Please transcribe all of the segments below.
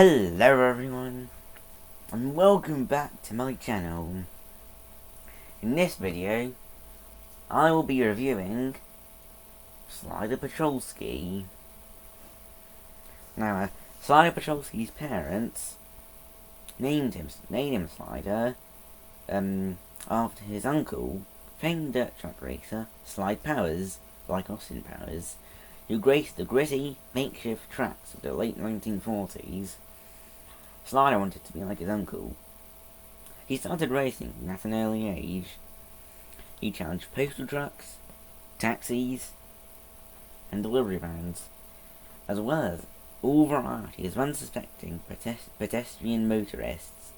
Hello everyone, and welcome back to my channel. In this video, I will be reviewing Slider Petrolski. Now, Slider Petrolski's parents named him Slider after his uncle, famed dirt truck racer Slide Powers, like Austin Powers, who graced the gritty, makeshift tracks of the late 1940s. Slider wanted to be like his uncle. He started racing at an early age. He challenged postal trucks, taxis, and delivery vans, as well as all varieties of unsuspecting pedestrian motorists.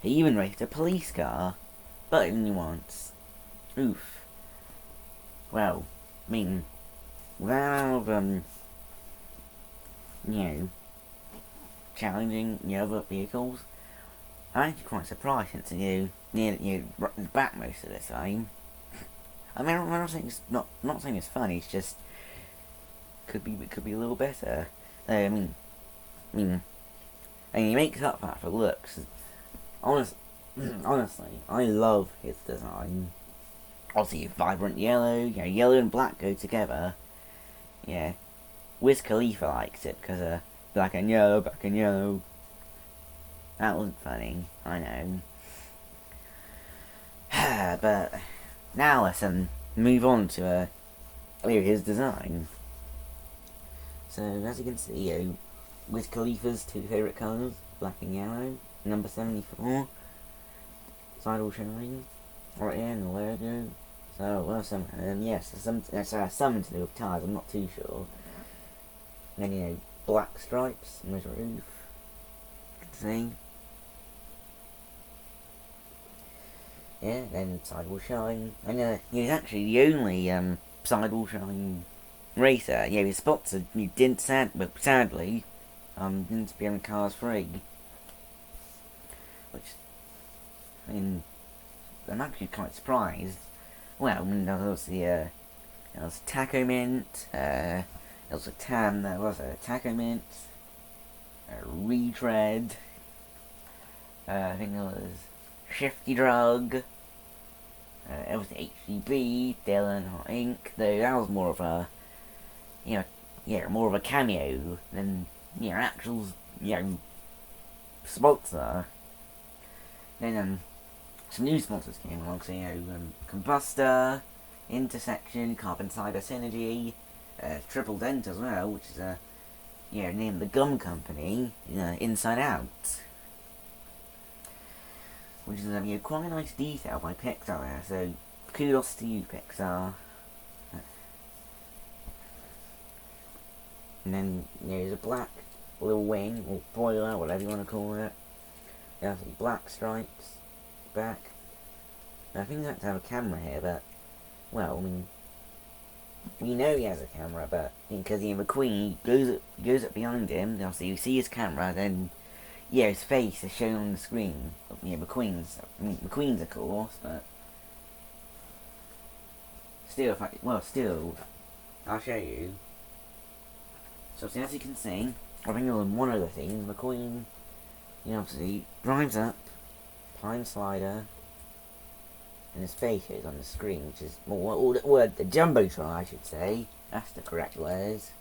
He even raced a police car, but only once. Oof. Well, I mean, without, challenging the other vehicles, I'm actually quite surprised since right in the back most of the time. I mean, I'm not saying it's not saying it's funny. It's just could be a little better. I mean, he makes up for that for looks. Honestly, I love his design. Obviously, vibrant yellow. Yellow and black go together. Yeah, Wiz Khalifa likes it because black and yellow, black and yellow. That wasn't funny, I know. But now let's move on to his design. So as you can see, Wiz Khalifa's two favourite colours, black and yellow. Number 74, sidewall shine, right here in the logo. So well, some something to do with tires. I'm not too sure. And then black stripes on his roof. You can see. Yeah, then sidewall shine. And he's actually the only sidewall shine racer. Yeah, his spots sadly didn't be on Cars 3. Which, I mean, I'm actually quite surprised. Well, I mean, there was Taco Mint, there was a Taco Mint, a Retread, I think there was Shifty Drug, it was HCB, Dylan Hot Inc. Though that was more of a, more of a cameo than, actual, sponsor. Then, some new sponsors came along, so, Combustor, Intersection, Carbon Cider Synergy, Triple Dent as well, which is name of the gum company, Inside Out. Which is quite a nice detail by Pixar there, so kudos to you, Pixar. And then there's a black little wing, or boiler, whatever you want to call it. There's black stripes back. I think that's to have a camera here, but well, I mean, we know he has a camera, but because McQueen goes up behind him, obviously you see his camera, then his face is shown on the screen. McQueen's of course, but still, I'll show you. So as you can see, I think on one of the things, McQueen, obviously drives up, behind Slider, and his face is on the screen, which is the Jumbotron, I should say. That's the correct words.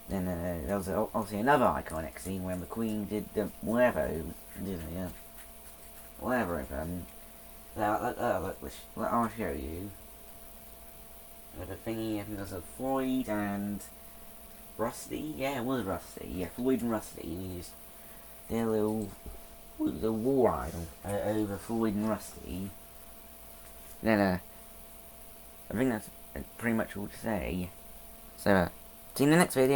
Then there was obviously another iconic scene where McQueen did the I'll show you. The thingy, I think there's a Floyd and Rusty. Yeah, it was Rusty. Yeah, Floyd and Rusty used their little war idol over Floyd and Rusty. Then I think that's pretty much all to say. So see you in the next video.